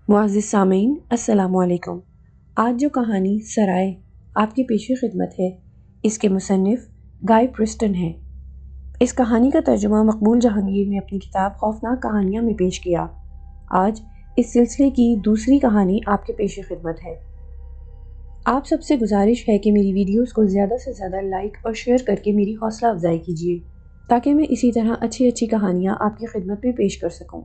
معزز سامعین السلام علیکم۔ آج جو کہانی سرائے آپ کی پیش خدمت ہے، اس کے مصنف گائے پریسٹن ہیں۔ اس کہانی کا ترجمہ مقبول جہانگیر نے اپنی کتاب خوفناک کہانیاں میں پیش کیا۔ آج اس سلسلے کی دوسری کہانی آپ کے پیش خدمت ہے۔ آپ سب سے گزارش ہے کہ میری ویڈیوز کو زیادہ سے زیادہ لائک اور شیئر کر کے میری حوصلہ افزائی کیجیے تاکہ میں اسی طرح اچھی کہانیاں آپ کی خدمت میں پیش کر سکوں۔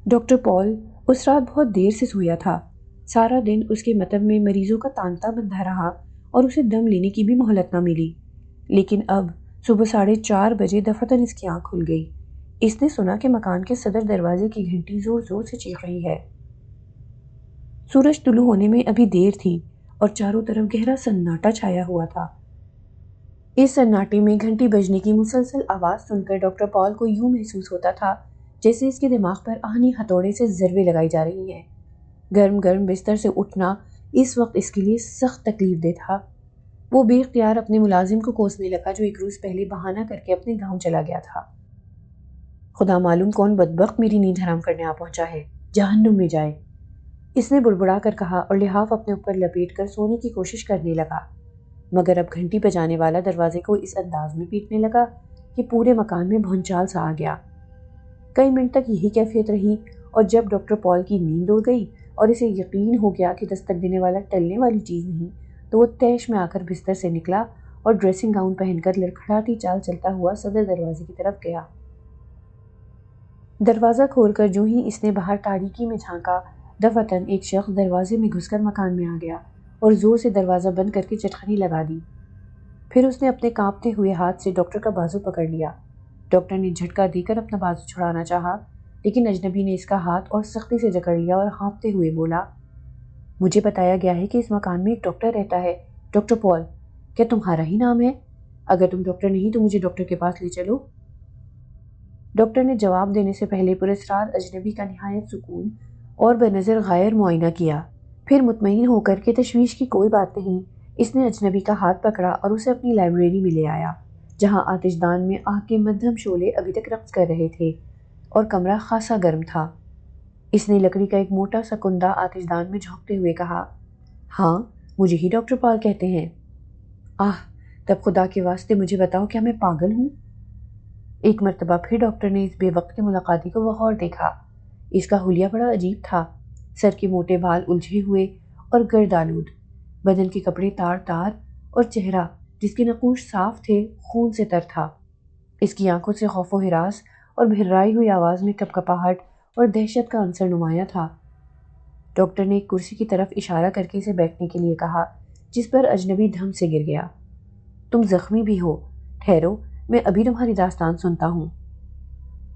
ڈاکٹر پال اس رات بہت دیر سے سویا تھا۔ سارا دن اس کے مطب میں مریضوں کا تانتا بندھا رہا اور اسے دم لینے کی بھی مہلت نہ ملی، لیکن اب صبح 4:30 بجے دفتن اس کی آنکھ کھل گئی۔ اس نے سنا کہ مکان کے صدر دروازے کی گھنٹی زور زور سے چیخ رہی ہے۔ سورج طلوع ہونے میں ابھی دیر تھی اور چاروں طرف گہرا سناٹا چھایا ہوا تھا۔ اس سناٹے میں گھنٹی بجنے کی مسلسل آواز سن کر ڈاکٹر پال کو یوں محسوس ہوتا تھا جیسے اس کے دماغ پر آہنی ہتھوڑے سے ضربیں لگائی جا رہی ہیں۔ گرم گرم بستر سے اٹھنا اس وقت اس کے لیے سخت تکلیف دہ تھا۔ وہ بے اختیار اپنے ملازم کو کوسنے لگا جو ایک روز پہلے بہانہ کر کے اپنے گاؤں چلا گیا تھا۔ خدا معلوم کون بدبخت میری نیند حرام کرنے آ پہنچا ہے، جہنم میں جائے، اس نے بڑبڑا کر کہا اور لحاف اپنے اوپر لپیٹ کر سونے کی کوشش کرنے لگا، مگر اب گھنٹی بجانے والا دروازے کو اس انداز میں پیٹنے لگا کہ پورے مکان میں بھونچال سا آ گیا۔ کئی منٹ تک یہی کیفیت رہی اور جب ڈاکٹر پال کی نیند اڑ گئی اور اسے یقین ہو گیا کہ دستک دینے والا ٹلنے والی چیز نہیں، تو وہ تیش میں آ کر بستر سے نکلا اور ڈریسنگ گاؤن پہن کر لڑکھڑاتی چال چلتا ہوا صدر دروازے کی طرف گیا۔ دروازہ کھول کر جو ہی اس نے باہر تاریکی میں جھانکا، دفتن ایک شخص دروازے میں گھس کر مکان میں آ گیا اور زور سے دروازہ بند کر کے چٹخنی لگا دی۔ پھر اس نے اپنے کانپتے ہوئے ہاتھ سے ڈاکٹر کا بازو پکڑ لیا۔ ڈاکٹر نے جھٹکا دے کر اپنا بازو چھڑانا چاہا، لیکن اجنبی نے اس کا ہاتھ اور سختی سے جکڑ لیا اور ہانپتے ہوئے بولا، مجھے بتایا گیا ہے کہ اس مکان میں ایک ڈاکٹر رہتا ہے، ڈاکٹر پال، کیا تمہارا ہی نام ہے؟ اگر تم ڈاکٹر نہیں تو مجھے ڈاکٹر کے پاس لے چلو۔ ڈاکٹر نے جواب دینے سے پہلے پراسرار اجنبی کا نہایت سکون اور بنظر غیر معائنہ کیا۔ پھر مطمئن ہو کر کہ تشویش کی کوئی بات نہیں، اس نے اجنبی کا ہاتھ پکڑا اور اسے اپنی لائبریری میں لے آیا، جہاں آتش دان میں آگ کے مدھم شعلے ابھی تک رقص کر رہے تھے اور کمرہ خاصا گرم تھا۔ اس نے لکڑی کا ایک موٹا سا کندا آتش دان میں جھونکتے ہوئے کہا، ہاں، مجھے ہی ڈاکٹر پال کہتے ہیں۔ تب خدا کے واسطے مجھے بتاؤ، کیا میں پاگل ہوں؟ ایک مرتبہ پھر ڈاکٹر نے اس بے وقت کے ملاقاتی کو بغور دیکھا۔ اس کا حلیہ بڑا عجیب تھا، سر کے موٹے بال الجھے ہوئے اور گرد آلود، بدن کے کپڑے تار تار اور چہرہ جس کے نقوش صاف تھے خون سے تر تھا۔ اس کی آنکھوں سے خوف و ہراس اور بھررائی ہوئی آواز میں کپکپاہٹ اور دہشت کا عنصر نمایاں تھا۔ ڈاکٹر نے ایک کرسی کی طرف اشارہ کر کے اسے بیٹھنے کے لیے کہا، جس پر اجنبی دھم سے گر گیا۔ تم زخمی بھی ہو، ٹھہرو، میں ابھی تمہاری داستان سنتا ہوں۔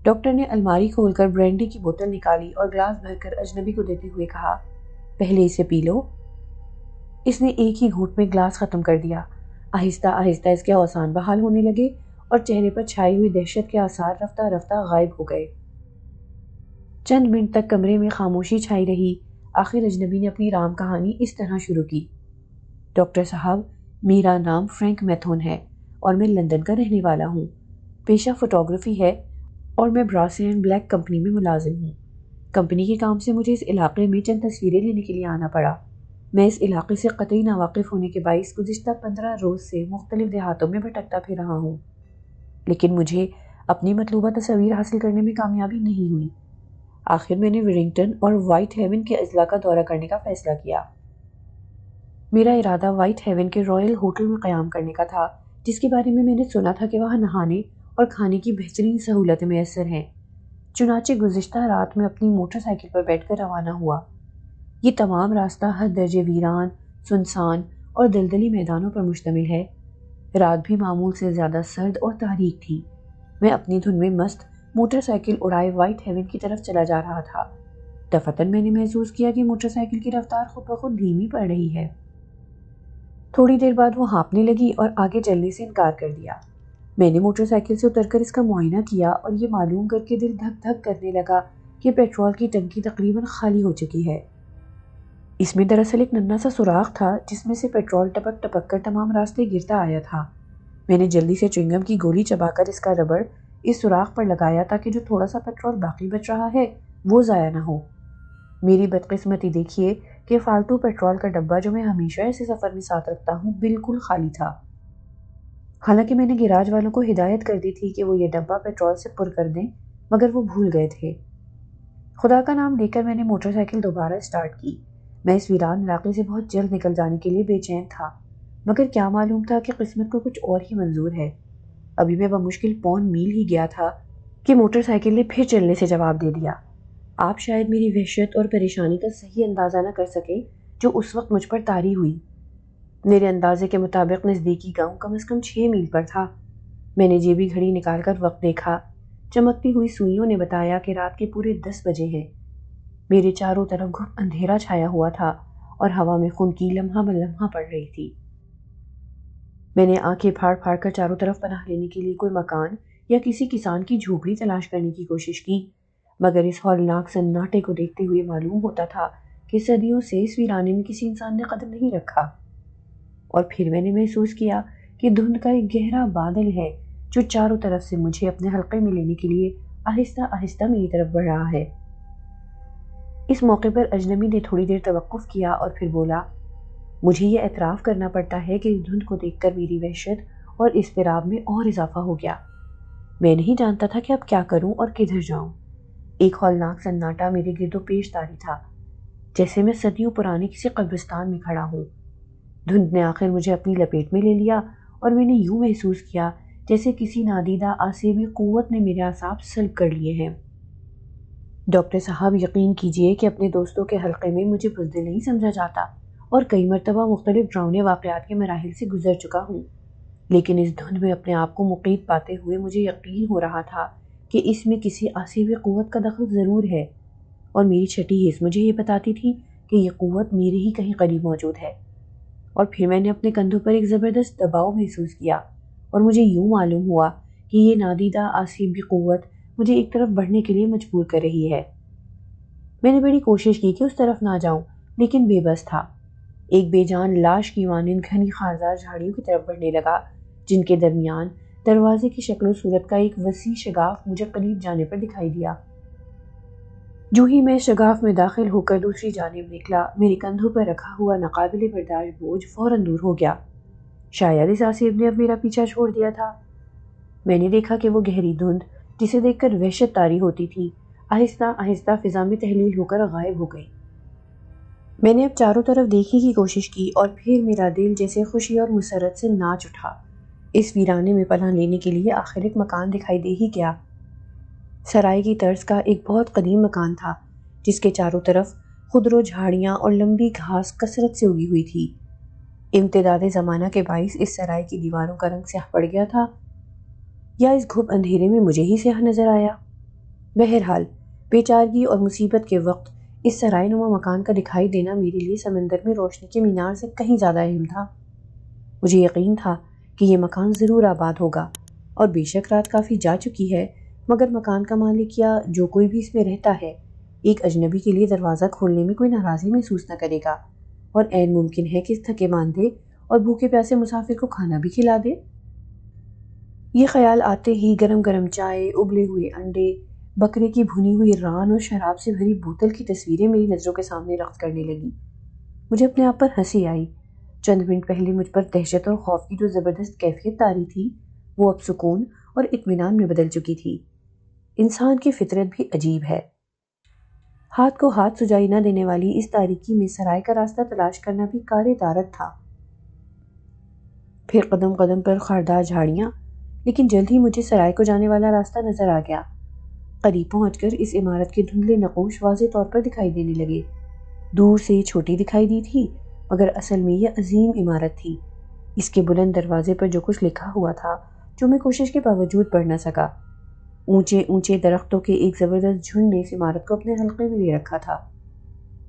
ڈاکٹر نے الماری کھول کر برینڈی کی بوتل نکالی اور گلاس بھر کر اجنبی کو دیتے ہوئے کہا، پہلے اسے پی لو۔ اس نے ایک ہی گھونٹ میں گلاس ختم کر دیا۔ آہستہ آہستہ اس کے اوسان بحال ہونے لگے اور چہرے پر چھائی ہوئی دہشت کے آثار رفتہ رفتہ غائب ہو گئے۔ چند منٹ تک کمرے میں خاموشی چھائی رہی۔ آخر اجنبی نے اپنی رام کہانی اس طرح شروع کی، ڈاکٹر صاحب، میرا نام فرینک میتھون ہے اور میں لندن کا رہنے والا ہوں۔ پیشہ فوٹوگرافی ہے اور میں براسے اینڈ بلیک کمپنی میں ملازم ہوں۔ کمپنی کے کام سے مجھے اس علاقے میں چند تصویریں لینے کے لیے آنا پڑا۔ میں اس علاقے سے قطعی ناواقف ہونے کے باعث گزشتہ 15 روز سے مختلف دیہاتوں میں بھٹکتا پھر رہا ہوں، لیکن مجھے اپنی مطلوبہ تصاویر حاصل کرنے میں کامیابی نہیں ہوئی۔ آخر میں نے ویرنگٹن اور وائٹ ہیون کے اضلاع کا دورہ کرنے کا فیصلہ کیا۔ میرا ارادہ وائٹ ہیون کے رائل ہوٹل میں قیام کرنے کا تھا، جس کے بارے میں نے سنا تھا کہ وہاں نہانے اور کھانے کی بہترین سہولتیں میسر ہیں۔ چنانچہ گزشتہ رات میں اپنی موٹر سائیکل پر بیٹھ کر روانہ ہوا۔ یہ تمام راستہ حد درجے ویران، سنسان اور دلدلی میدانوں پر مشتمل ہے۔ رات بھی معمول سے زیادہ سرد اور تاریک تھی۔ میں اپنی دھن میں مست موٹر سائیکل اڑائے وائٹ ہیون کی طرف چلا جا رہا تھا۔ دفتن میں نے محسوس کیا کہ موٹر سائیکل کی رفتار خود بخود دھیمی پڑ رہی ہے۔ تھوڑی دیر بعد وہ ہانپنے لگی اور آگے چلنے سے انکار کر دیا۔ میں نے موٹر سائیکل سے اتر کر اس کا معائنہ کیا اور یہ معلوم کر کے دل دھک دھک کرنے لگا کہ پیٹرول کی ٹنکی تقریباً خالی ہو چکی ہے۔ اس میں دراصل ایک ننھا سا سوراخ تھا جس میں سے پیٹرول ٹپک ٹپک کر تمام راستے گرتا آیا تھا۔ میں نے جلدی سے چوئنگم کی گولی چبا کر اس کا ربڑ اس سوراخ پر لگایا تاکہ جو تھوڑا سا پیٹرول باقی بچ رہا ہے وہ ضائع نہ ہو۔ میری بدقسمتی دیکھیے کہ فالتو پیٹرول کا ڈبہ جو میں ہمیشہ ایسے سفر میں ساتھ رکھتا ہوں بالکل خالی تھا۔ حالانکہ میں نے گیراج والوں کو ہدایت کر دی تھی کہ وہ یہ ڈبہ پیٹرول سے پر کر دیں، مگر وہ بھول گئے تھے۔ خدا کا نام لے کر میں نے موٹر سائیکل دوبارہ اسٹارٹ کی۔ میں اس ویران علاقے سے بہت جلد نکل جانے کے لیے بے چین تھا، مگر کیا معلوم تھا کہ قسمت کو کچھ اور ہی منظور ہے۔ ابھی میں بمشکل پون میل ہی گیا تھا کہ موٹر سائیکل نے پھر چلنے سے جواب دے دیا۔ آپ شاید میری وحشت اور پریشانی کا صحیح اندازہ نہ کر سکے جو اس وقت مجھ پر طاری ہوئی۔ میرے اندازے کے مطابق نزدیکی گاؤں کم از کم 6 میل پر تھا۔ میں نے جیبی گھڑی نکال کر وقت دیکھا۔ چمکتی ہوئی سوئیوں نے بتایا کہ رات کے پورے 10 بجے ہیں۔ میرے چاروں طرف گھپ اندھیرا چھایا ہوا تھا اور ہوا میں خنکی لمحہ بہ لمحہ پڑ رہی تھی۔ میں نے آنکھیں پھاڑ پھاڑ کر چاروں طرف پناہ لینے کے لیے کوئی مکان یا کسی کسان کی جھوپڑی تلاش کرنے کی کوشش کی، مگر اس ہولناک سناٹے کو دیکھتے ہوئے معلوم ہوتا تھا کہ صدیوں سے اس ویرانے میں کسی انسان نے قدم نہیں رکھا۔ اور پھر میں نے محسوس کیا کہ دھند کا ایک گہرا بادل ہے جو چاروں طرف سے مجھے اپنے حلقے میں لینے کے لیے آہستہ آہستہ میری طرف بڑھ رہا ہے۔ اس موقع پر اجنبی نے تھوڑی دیر توقف کیا اور پھر بولا، مجھے یہ اعتراف کرنا پڑتا ہے کہ اس دھند کو دیکھ کر میری وحشت اور اضطراب میں اور اضافہ ہو گیا۔ میں نہیں جانتا تھا کہ اب کیا کروں اور کدھر جاؤں۔ ایک ہولناک سناٹا میرے گرد و پیش طاری تھا، جیسے میں صدیوں پرانے کسی قبرستان میں کھڑا ہوں۔ دھند نے آخر مجھے اپنی لپیٹ میں لے لیا اور میں نے یوں محسوس کیا جیسے کسی نادیدہ آسیبی قوت نے میرے اعصاب سلب کر لیے ہیں۔ ڈاکٹر صاحب، یقین کیجئے کہ اپنے دوستوں کے حلقے میں مجھے بزدل نہیں سمجھا جاتا اور کئی مرتبہ مختلف ڈراؤنے واقعات کے مراحل سے گزر چکا ہوں، لیکن اس دھند میں اپنے آپ کو مقید پاتے ہوئے مجھے یقین ہو رہا تھا کہ اس میں کسی آسیبی قوت کا دخل ضرور ہے، اور میری چھٹی حس مجھے یہ بتاتی تھی کہ یہ قوت میرے ہی کہیں قریب موجود ہے۔ اور پھر میں نے اپنے کندھوں پر ایک زبردست دباؤ محسوس کیا اور مجھے یوں معلوم ہوا کہ یہ نادیدہ آسیبی قوت مجھے ایک طرف بڑھنے کے لیے مجبور کر رہی ہے۔ میں نے بڑی کوشش کی کہ اس طرف نہ جاؤں، لیکن بے بس تھا۔ ایک بے جان لاش کی مانند گھنی خارزار جھاڑیوں کی طرف بڑھنے لگا، جن کے درمیان دروازے کی شکل و صورت کا ایک وسیع شگاف مجھے قریب جانے پر دکھائی دیا۔ جو ہی میں شگاف میں داخل ہو کر دوسری جانب نکلا، میرے کندھوں پر رکھا ہوا ناقابل برداشت بوجھ فوراً دور ہو گیا۔ شاید اس آصف نے اب میرا پیچھا چھوڑ دیا تھا۔ میں نے دیکھا کہ وہ گہری دھند جسے دیکھ کر وحشت طاری ہوتی تھی، آہستہ آہستہ فضا میں تحلیل ہو کر غائب ہو گئی۔ میں نے اب چاروں طرف دیکھنے کی کوشش کی اور پھر میرا دل جیسے خوشی اور مسرت سے ناچ اٹھا۔ اس ویرانے میں پناہ لینے کے لیے آخر ایک مکان دکھائی دے ہی گیا۔ سرائے کی طرز کا ایک بہت قدیم مکان تھا، جس کے چاروں طرف خضر جھاڑیاں اور لمبی گھاس کثرت سے اگی ہوئی تھی۔ امتداد زمانہ کے باعث اس سرائے کی دیواروں کا رنگ سیاہ پڑ گیا تھا، یا اس گھپ اندھیرے میں مجھے ہی سیاہ نظر آیا۔ بہرحال بیچارگی اور مصیبت کے وقت اس سرائے نما مکان کا دکھائی دینا میرے لیے سمندر میں روشنی کے مینار سے کہیں زیادہ اہم تھا۔ مجھے یقین تھا کہ یہ مکان ضرور آباد ہوگا، اور بے شک رات کافی جا چکی ہے، مگر مکان کا مالک یا جو کوئی بھی اس میں رہتا ہے ایک اجنبی کے لیے دروازہ کھولنے میں کوئی ناراضی محسوس نہ کرے گا، اور عین ممکن ہے کہ اس تھکے ماندے اور بھوکے پیاسے مسافر کو کھانا بھی کھلا دے۔ یہ خیال آتے ہی گرم گرم چائے، ابلے ہوئے انڈے، بکرے کی بھنی ہوئی ران اور شراب سے بھری بوتل کی تصویریں میری نظروں کے سامنے رقص کرنے لگیں۔ مجھے اپنے آپ پر ہنسی آئی۔ چند منٹ پہلے مجھ پر دہشت اور خوف کی جو زبردست کیفیت طاری تھی، وہ اب سکون اور اطمینان میں بدل چکی تھی۔ انسان کی فطرت بھی عجیب ہے۔ ہاتھ کو ہاتھ سجائی نہ دینے والی اس تاریکی میں سرائے کا راستہ تلاش کرنا بھی کار دارت تھا۔ پھر قدم قدم پر خاردار جھاڑیاں، لیکن جلد ہی مجھے سرائے کو جانے والا راستہ نظر آ گیا۔ قریب پہنچ کر اس عمارت کے دھندلے نقوش واضح طور پر دکھائی دینے لگے۔ دور سے یہ چھوٹی دکھائی دی تھی، مگر اصل میں یہ عظیم عمارت تھی۔ اس کے بلند دروازے پر جو کچھ لکھا ہوا تھا، جو میں کوشش کے باوجود پڑھ نہ سکا۔ اونچے اونچے درختوں کے ایک زبردست جھنڈ نے اس عمارت کو اپنے حلقے میں لے رکھا تھا۔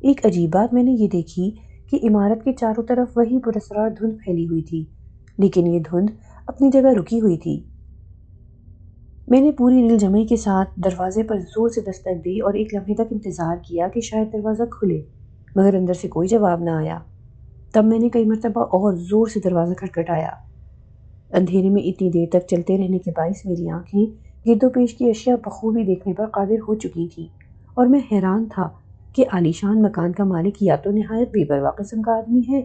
ایک عجیب بات میں نے یہ دیکھی کہ عمارت کے چاروں طرف وہی پراسرار دھند پھیلی ہوئی تھی، لیکن یہ دھند اپنی جگہ رکی ہوئی تھی۔ میں نے پوری دل جمعی کے ساتھ دروازے پر زور سے دستک دی اور ایک لمحے تک انتظار کیا کہ شاید دروازہ کھلے، مگر اندر سے کوئی جواب نہ آیا۔ تب میں نے کئی مرتبہ اور زور سے دروازہ کھٹکھٹایا۔ اندھیرے میں اتنی دیر تک چلتے رہنے کے باعث میری آنکھیں گرد و پیش کی اشیاء بخوبی دیکھنے پر قادر ہو چکی تھیں، اور میں حیران تھا کہ عالیشان مکان کا مالک یا تو نہایت بے پرواہ قسم کا آدمی ہے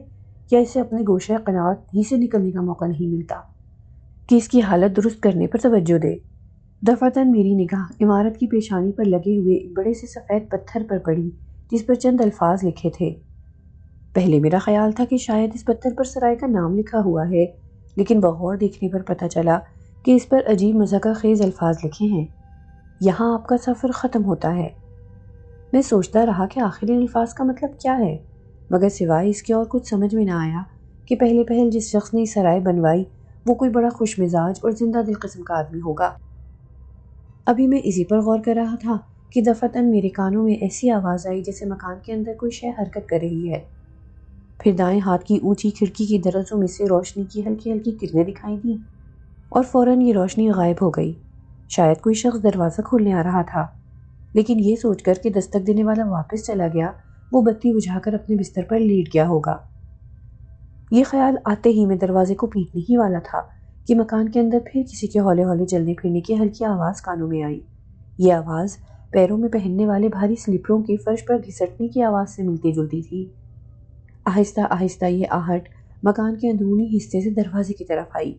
یا اسے اپنے گوشہ قناعت ہی سے نکلنے کا موقع نہیں ملتا کہ اس کی حالت درست کرنے پر توجہ دے۔ دفعتاً میری نگاہ عمارت کی پیشانی پر لگے ہوئے ایک بڑے سے سفید پتھر پر پڑی جس پر چند الفاظ لکھے تھے۔ پہلے میرا خیال تھا کہ شاید اس پتھر پر سرائے کا نام لکھا ہوا ہے، لیکن بغور دیکھنے پر پتہ چلا کہ اس پر عجیب مضحکہ خیز الفاظ لکھے ہیں، یہاں آپ کا سفر ختم ہوتا ہے۔ میں سوچتا رہا کہ آخر ان الفاظ کا مطلب کیا ہے، مگر سوائے اس کے اور کچھ سمجھ میں نہ آیا کہ پہلے پہل جس شخص نے یہ سرائے بنوائی وہ کوئی بڑا خوش مزاج اور زندہ دل قسم کا آدمی ہوگا۔ ابھی میں اسی پر غور کر رہا تھا کہ دفعتاً میرے کانوں میں ایسی آواز آئی جیسے مکان کے اندر کوئی شے حرکت کر رہی ہے۔ پھر دائیں ہاتھ کی اونچی کھڑکی کی درزوں میں سے روشنی کی ہلکی ہلکی کرنیں دکھائی دیں اور فوراً یہ روشنی غائب ہو گئی۔ شاید کوئی شخص دروازہ کھولنے آ رہا تھا، لیکن یہ سوچ کر کہ دستک دینے والا واپس چلا گیا، وہ بتی بجھا کر اپنے بستر پر لیٹ گیا ہوگا۔ یہ خیال آتے ہی میں دروازے کو پیٹنے ہی والا تھا کہ مکان کے اندر پھر کسی کے ہولے ہولے چلنے پھرنے کی ہلکی آواز کانوں میں آئی۔ یہ آواز پیروں میں پہننے والے بھاری سلیپروں کے فرش پر گھسٹنے کی آواز سے ملتی جلتی تھی۔ آہستہ آہستہ یہ آہٹ مکان کے اندرونی حصے سے دروازے کی طرف آئی،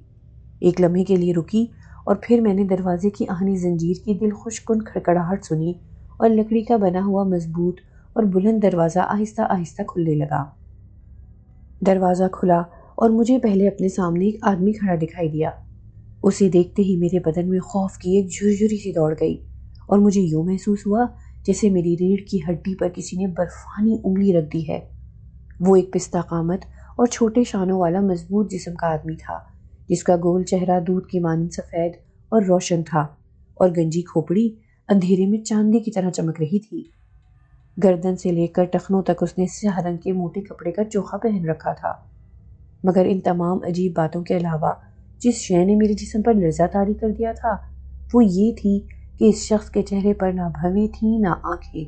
ایک لمحے کے لیے رکی اور پھر میں نے دروازے کی آہنی زنجیر کی دل خوش کن کھڑکڑاہٹ سنی اور لکڑی کا بنا ہوا مضبوط اور بلند دروازہ آہستہ آہستہ کھلنے لگا۔ دروازہ کھلا اور مجھے پہلے اپنے سامنے ایک آدمی کھڑا دکھائی دیا۔ اسے دیکھتے ہی میرے بدن میں خوف کی ایک جھرجھری سی دوڑ گئی اور مجھے یوں محسوس ہوا جیسے میری ریڑھ کی ہڈی پر کسی نے برفانی انگلی رکھ دی ہے۔ وہ ایک پستہ قامت اور چھوٹے شانوں والا مضبوط جسم کا آدمی تھا، جس کا گول چہرہ دودھ کی مانند سفید اور روشن تھا اور گنجی کھوپڑی اندھیرے میں چاندنی کی طرح چمک رہی تھی۔ گردن سے لے کر ٹخنوں تک اس نے سیاہ رنگ کے موٹے کپڑے کا چوکھا پہن رکھا تھا، مگر ان تمام عجیب باتوں کے علاوہ جس شے نے میرے جسم پر لرزہ طاری کر دیا تھا وہ یہ تھی کہ اس شخص کے چہرے پر نہ بھویں تھیں نہ آنکھیں۔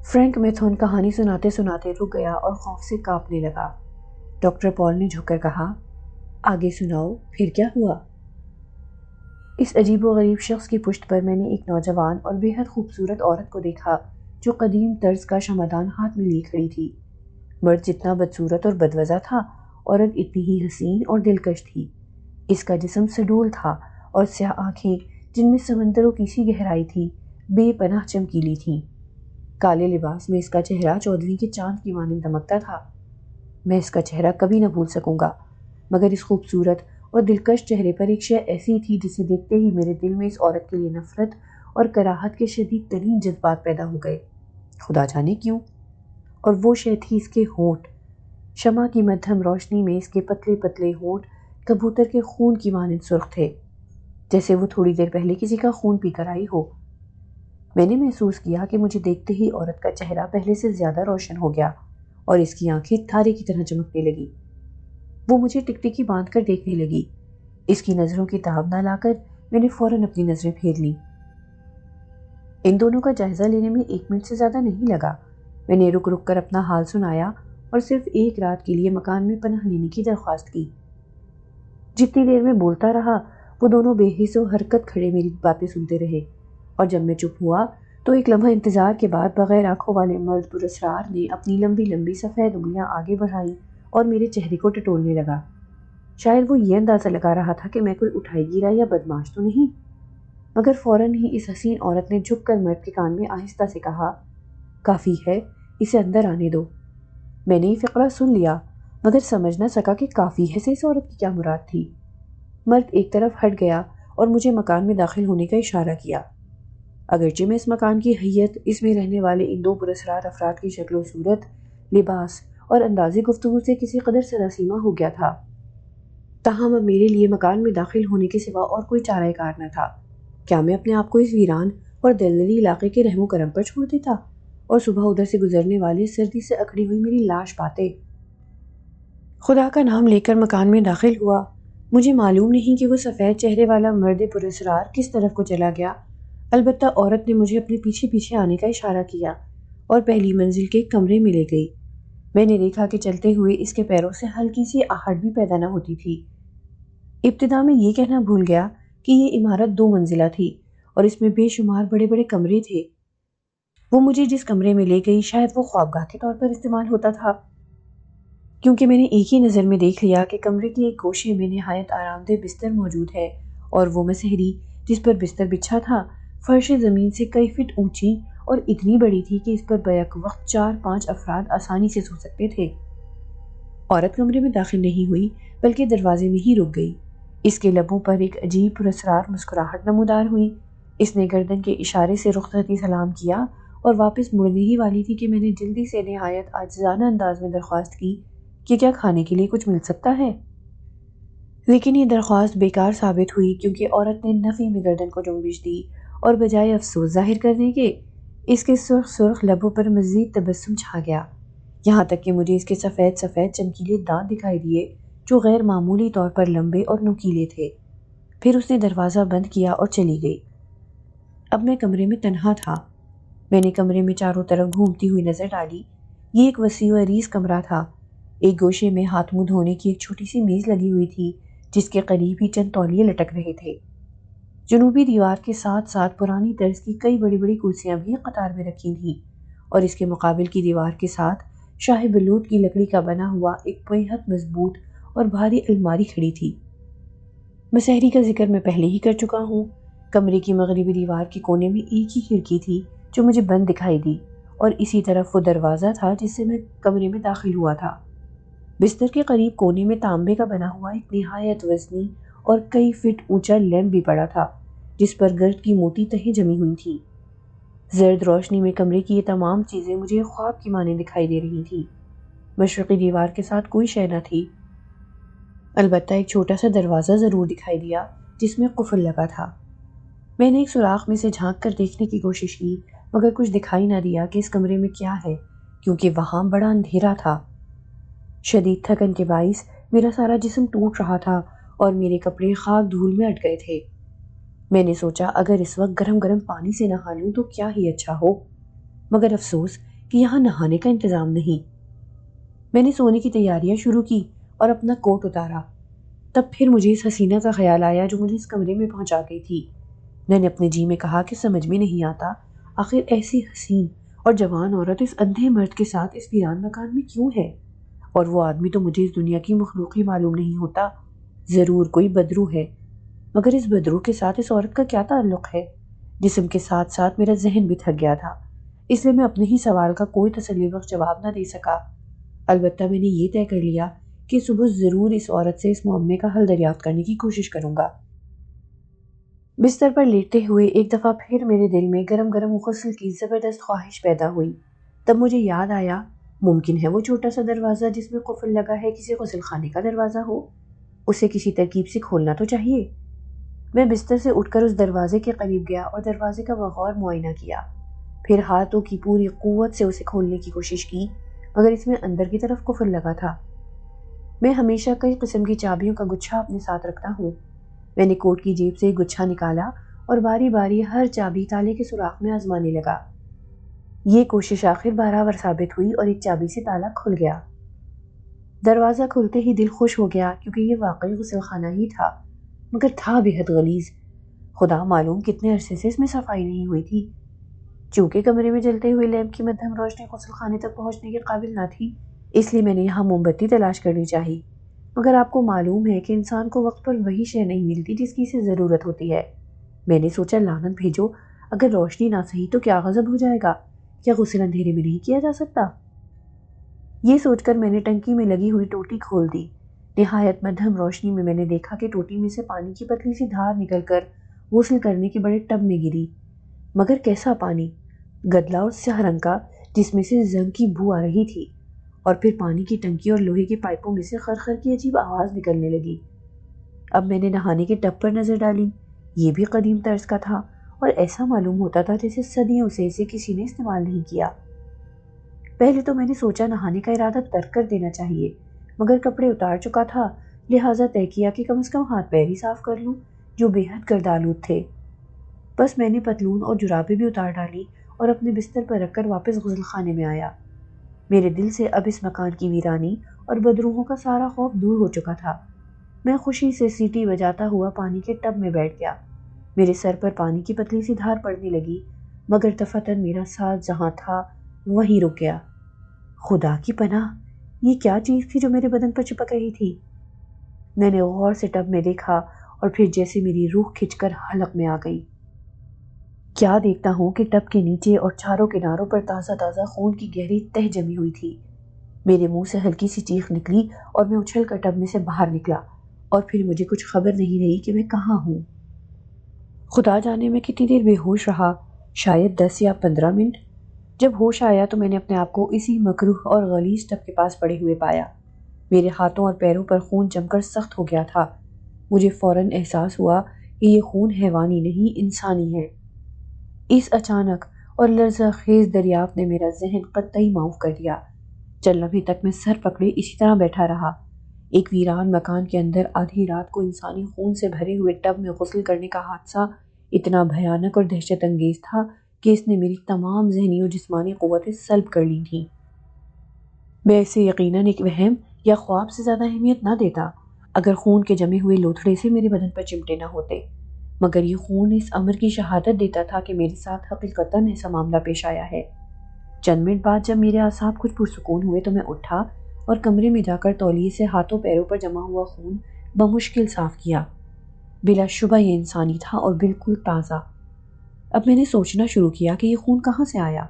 فرینک میتھون کہانی سناتے سناتے رک گیا اور خوف سے کانپنے لگا۔ ڈاکٹر پال نے جھک کر کہا، آگے سناؤ، پھر کیا ہوا؟ اس عجیب و غریب شخص کی پشت پر میں نے ایک نوجوان اور بے حد خوبصورت عورت کو دیکھا جو قدیم طرز کا شمعدان ہاتھ میں لیے کھڑی تھی۔ مرد جتنا بدصورت اور بدوضع تھا، عورت اتنی ہی حسین اور دلکش تھی۔ اس کا جسم سڈول تھا اور سیاہ آنکھیں جن میں سمندروں کی سی گہرائی تھی بے پناہ چمکیلی تھیں۔ کالے لباس میں اس کا چہرہ چودھویں کے چاند کی مانند دمکتا تھا۔ میں اس کا چہرہ کبھی نہ بھول سکوں گا، مگر اس خوبصورت اور دلکش چہرے پر ایک شے ایسی تھی جسے دیکھتے ہی میرے دل میں اس عورت کے لیے نفرت اور کراہت کے شدید ترین جذبات پیدا ہو گئے، خدا جانے کیوں۔ اور وہ شے تھی اس کے ہونٹ۔ شمع کی مدھم روشنی میں اس کے پتلے پتلے ہونٹ کبوتر کے خون کی مانند سرخ تھے، جیسے وہ تھوڑی دیر پہلے کسی کا خون پی کر آئی ہو۔ میں نے محسوس کیا کہ مجھے دیکھتے ہی عورت کا چہرہ پہلے سے زیادہ روشن ہو گیا اور اس کی آنکھیں تارے کی طرح چمکنے لگی۔ وہ مجھے ٹکٹکی باندھ کر دیکھنے لگی۔ اس کی نظروں کی تاب نہ لا کر میں نے فوراً اپنی نظریں پھیر لیں۔ ان دونوں کا جائزہ لینے میں 1 منٹ سے زیادہ نہیں لگا۔ میں نے رک رک کر اپنا حال سنایا اور صرف ایک رات کے لیے مکان میں پناہ لینے کی درخواست کی۔ جتنی دیر میں بولتا رہا وہ دونوں بے حس و حرکت کھڑے میری باتیں سنتے رہے، اور جب میں چپ ہوا تو ایک لمحہ انتظار کے بعد بغیر آنکھوں والے مرد پراسرار نے اپنی لمبی لمبی سفید انگلیاں آگے بڑھائیں اور میرے چہرے کو ٹٹولنے لگا۔ شاید وہ یہ اندازہ لگا رہا تھا کہ میں کوئی اٹھائی گیرا یا بدماش تو نہیں، مگر فوراً ہی اس حسین عورت نے جھک کر مرد کے کان میں آہستہ سے کہا، کافی ہے، اسے اندر آنے دو۔ میں نے یہ فقرہ سن لیا مگر سمجھ نہ سکا کہ کافی ہے سے اس عورت کی کیا مراد تھی۔ مرد ایک طرف ہٹ گیا اور مجھے مکان میں داخل ہونے کا اشارہ کیا۔ اگرچہ میں اس مکان کی حیت، اس میں رہنے والے ان 2 پراسرار افراد کی شکل و صورت، لباس اور انداز گفتگو سے کسی قدر سراسیمہ ہو گیا تھا، تاہم اب میرے لیے مکان میں داخل ہونے کے سوا اور کوئی چارہ کار نہ تھا۔ کیا میں اپنے آپ کو اس ویران اور دلدلی علاقے کے رحم و کرم پر چھوڑ دیتا اور صبح ادھر سے گزرنے والے سردی سے اکڑی ہوئی میری لاش پاتے؟ خدا کا نام لے کر مکان میں داخل ہوا۔ مجھے معلوم نہیں کہ وہ سفید چہرے والا مرد پراسرار کس طرف کو چلا گیا، البتہ عورت نے مجھے اپنے پیچھے پیچھے آنے کا اشارہ کیا اور پہلی منزل کے کمرے میں لے گئی۔ میں نے دیکھا کہ چلتے ہوئے اس کے پیروں سے ہلکی سی آہٹ بھی پیدا نہ ہوتی تھی۔ ابتدا میں یہ کہنا بھول گیا کہ یہ عمارت 2 منزلہ تھی اور اس میں بے شمار بڑے بڑے کمرے تھے۔ وہ مجھے جس کمرے میں لے گئی شاید وہ خوابگاہ کے طور پر استعمال ہوتا تھا، کیونکہ میں نے ایک ہی نظر میں دیکھ لیا کہ کمرے کے ایک گوشے میں نہایت آرام دہ بستر موجود ہے، اور وہ مسہری جس پر بستر بچھا تھا فرش زمین سے کئی فٹ اونچی اور اتنی بڑی تھی کہ اس پر بیک وقت 4-5 افراد آسانی سے سو سکتے تھے۔ عورت کمرے میں داخل نہیں ہوئی بلکہ دروازے میں ہی رک گئی۔ اس کے لبوں پر ایک عجیب پراسرار مسکراہٹ نمودار ہوئی۔ اس نے گردن کے اشارے سے رخصتی سلام کیا اور واپس مڑنے ہی والی تھی کہ میں نے جلدی سے نہایت عاجزانہ انداز میں درخواست کی کہ کیا کھانے کے لیے کچھ مل سکتا ہے؟ لیکن یہ درخواست بیکار ثابت ہوئی، کیونکہ عورت نے نفی میں گردن کو جنبش دی اور بجائے افسوس ظاہر کرنے کے اس کے سرخ سرخ لبوں پر مزید تبسم چھا گیا، یہاں تک کہ مجھے اس کے سفید سفید چمکیلے دانت دکھائی دیے جو غیر معمولی طور پر لمبے اور نوکیلے تھے۔ پھر اس نے دروازہ بند کیا اور چلی گئی۔ اب میں کمرے میں تنہا تھا۔ میں نے کمرے میں چاروں طرف گھومتی ہوئی نظر ڈالی۔ یہ ایک وسیع و عریض کمرہ تھا۔ ایک گوشے میں ہاتھ منہ دھونے کی ایک چھوٹی سی میز لگی ہوئی تھی جس کے قریب ہی چند تولیے لٹک رہے تھے۔ جنوبی دیوار کے ساتھ ساتھ پرانی طرز کی کئی بڑی بڑی کرسیاں بھی قطار میں رکھی تھیں، اور اس کے مقابل کی دیوار کے ساتھ شاہ بلوط کی لکڑی کا بنا ہوا ایک بےحد مضبوط اور بھاری الماری کھڑی تھی۔ مسہری کا ذکر میں پہلے ہی کر چکا ہوں۔ کمرے کی مغربی دیوار کے کونے میں ایک ہی کھڑکی تھی جو مجھے بند دکھائی دی، اور اسی طرف وہ دروازہ تھا جس سے میں کمرے میں داخل ہوا تھا۔ بستر کے قریب کونے میں تانبے کا بنا ہوا ایک نہایت وزنی اور کئی فٹ اونچا لیمپ بھی پڑا تھا جس پر گرد کی موٹی تہیں جمی ہوئی تھیں۔ زرد روشنی میں کمرے کی یہ تمام چیزیں مجھے خواب کی مانند دکھائی دے رہی تھیں۔ مشرقی دیوار کے ساتھ کوئی شے نہ تھی، البتہ ایک چھوٹا سا دروازہ ضرور دکھائی دیا جس میں قفل لگا تھا۔ میں نے ایک سوراخ میں سے جھانک کر دیکھنے کی کوشش کی، مگر کچھ دکھائی نہ دیا کہ اس کمرے میں کیا ہے، کیونکہ وہاں بڑا اندھیرا تھا۔ شدید تھکن کے باعث میرا سارا جسم ٹوٹ رہا تھا اور میرے کپڑے خاک دھول میں اٹ گئے تھے۔ میں نے سوچا اگر اس وقت گرم گرم پانی سے نہا لوں تو کیا ہی اچھا ہو، مگر افسوس کہ یہاں نہانے کا انتظام نہیں۔ میں نے سونے کی تیاریاں شروع کی اور اپنا کوٹ اتارا۔ تب پھر مجھے اس حسینہ کا خیال آیا جو مجھے اس کمرے میں پہنچا گئی تھی۔ میں نے اپنے جی میں کہا کہ سمجھ میں نہیں آتا آخر ایسی حسین اور جوان عورت اس اندھے مرد کے ساتھ اس ویران مکان میں کیوں ہے، اور وہ آدمی تو مجھے اس دنیا کی مخلوق ہی معلوم نہیں ہوتا، ضرور کوئی بدرو ہے، مگر اس بدرو کے ساتھ اس عورت کا کیا تعلق ہے؟ جسم کے ساتھ ساتھ میرا ذہن بھی تھک گیا تھا، اس لیے میں اپنے ہی سوال کا کوئی تسلی بخش جواب نہ دے سکا۔ البتہ میں نے یہ طے کر لیا کہ صبح ضرور اس عورت سے اس معاملے کا حل دریافت کرنے کی کوشش کروں گا۔ بستر پر لیٹتے ہوئے ایک دفعہ پھر میرے دل میں گرم گرم غسل کی زبردست خواہش پیدا ہوئی۔ تب مجھے یاد آیا ممکن ہے وہ چھوٹا سا دروازہ جس میں قفل لگا ہے کسی غسل خانے کا دروازہ ہو، اسے کسی ترکیب سے کھولنا تو چاہیے۔ میں بستر سے اٹھ کر اس دروازے کے قریب گیا اور دروازے کا بغور معائنہ کیا، پھر ہاتھوں کی پوری قوت سے اسے کھولنے کی کوشش کی، مگر اس میں اندر کی طرف قفل لگا تھا۔ میں ہمیشہ کئی قسم کی چابیوں کا گچھا اپنے ساتھ رکھتا ہوں۔ میں نے کوٹ کی جیب سے ایک گچھا نکالا اور باری باری ہر چابی تالے کے سوراخ میں آزمانے لگا۔ یہ کوشش آخر برآور ثابت ہوئی اور ایک چابی سے تالا کھل گیا۔ دروازہ کھلتے ہی دل خوش ہو گیا، کیونکہ یہ واقعی غسل خانہ ہی تھا، مگر تھا بے حد غلیظ۔ خدا معلوم کتنے عرصے سے اس میں صفائی نہیں ہوئی تھی۔ چونکہ کمرے میں جلتے ہوئے لیمپ کی مدھم روشنی غسل خانے تک پہنچنے کے قابل نہ تھی، اس لیے میں نے یہاں موم بتی تلاش کرنی چاہی، مگر آپ کو معلوم ہے کہ انسان کو وقت پر وہی شے نہیں ملتی جس کی اسے ضرورت ہوتی ہے۔ میں نے سوچا لعنت بھیجو، اگر روشنی نہ صحیح تو کیا غضب ہو جائے گا، کیا غسل اندھیرے میں نہیں کیا جا سکتا؟ یہ سوچ کر میں نے ٹنکی میں لگی ہوئی ٹوٹی کھول دی۔ نہایت مدھم روشنی میں نے دیکھا کہ ٹوٹی میں سے پانی کی پتلی سی دھار نکل کر غسل کرنے کے بڑے ٹب میں گری، مگر کیسا پانی، گدلا اور سیاہ رنگ کا، جس میں سے زنگ کی بو آ رہی تھی، اور پھر پانی کی ٹنکی اور لوہے کے پائپوں میں سے خرخر کی عجیب آواز نکلنے لگی۔ اب میں نے نہانے کے ٹب پر نظر ڈالی، یہ بھی قدیم طرز کا تھا اور ایسا معلوم ہوتا تھا جیسے صدیوں سے اسے کسی نے استعمال نہیں کیا۔ پہلے تو میں نے سوچا نہانے کا ارادہ ترک کر دینا چاہیے، مگر کپڑے اتار چکا تھا، لہٰذا طے کیا کہ کم از کم ہاتھ پیر ہی صاف کر لوں جو بے حد گردآلود تھے۔ بس میں نے پتلون اور جرابیں بھی اتار ڈالی اور اپنے بستر پر رکھ کر واپس غسل خانے میں آیا۔ میرے دل سے اب اس مکان کی ویرانی اور بدروحوں کا سارا خوف دور ہو چکا تھا۔ میں خوشی سے سیٹی بجاتا ہوا پانی کے ٹب میں بیٹھ گیا۔ میرے سر پر پانی کی پتلی سی دھار پڑنے لگی مگر دفعتاً میرا ساتھ جہاں تھا وہیں رک گیا۔ خدا کی پناہ، یہ کیا چیز تھی جو میرے بدن پر چپک رہی تھی؟ میں نے غور سے ٹب میں دیکھا اور پھر جیسے میری روح کھنچ کر حلق میں آ گئی۔ کیا دیکھتا ہوں کہ ٹب کے نیچے اور چاروں کناروں پر تازہ تازہ خون کی گہری تہہ جمی ہوئی تھی۔ میرے منہ سے ہلکی سی چیخ نکلی اور میں اچھل کر ٹب میں سے باہر نکلا، اور پھر مجھے کچھ خبر نہیں رہی کہ میں کہاں ہوں۔ خدا جانے میں کتنی دیر بے ہوش رہا، شاید 10 یا 15 منٹ۔ جب ہوش آیا تو میں نے اپنے آپ کو اسی مکروہ اور غلیظ ٹب کے پاس پڑے ہوئے پایا۔ میرے ہاتھوں اور پیروں پر خون جم کر سخت ہو گیا تھا۔ مجھے فوراً احساس ہوا کہ یہ خون حیوانی نہیں، انسانی ہے۔ اس اچانک اور لرزہ خیز دریافت نے میرا ذہن قطعی معاف کر دیا۔ چند لمحے تک میں سر پکڑے اسی طرح بیٹھا رہا۔ ایک ویران مکان کے اندر آدھی رات کو انسانی خون سے بھرے ہوئے ٹب میں غسل کرنے کا حادثہ اتنا بھیانک اور دہشت انگیز تھا کہ اس نے میری تمام ذہنی اور جسمانی قوتیں سلب کر لی تھیں۔ میں اسے یقیناً ایک وہم یا خواب سے زیادہ اہمیت نہ دیتا اگر خون کے جمے ہوئے لوتھڑے سے میرے بدن پر چمٹے نہ ہوتے، مگر یہ خون اس امر کی شہادت دیتا تھا کہ میرے ساتھ حقیقتاً ایسا معاملہ پیش آیا ہے۔ چند منٹ بعد جب میرے اعصاب کچھ پرسکون ہوئے تو میں اٹھا اور کمرے میں جا کر تولیے سے ہاتھوں پیروں پر جمع ہوا خون بمشکل صاف کیا۔ بلا شبہ یہ انسانی تھا اور بالکل تازہ۔ اب میں نے سوچنا شروع کیا کہ یہ خون کہاں سے آیا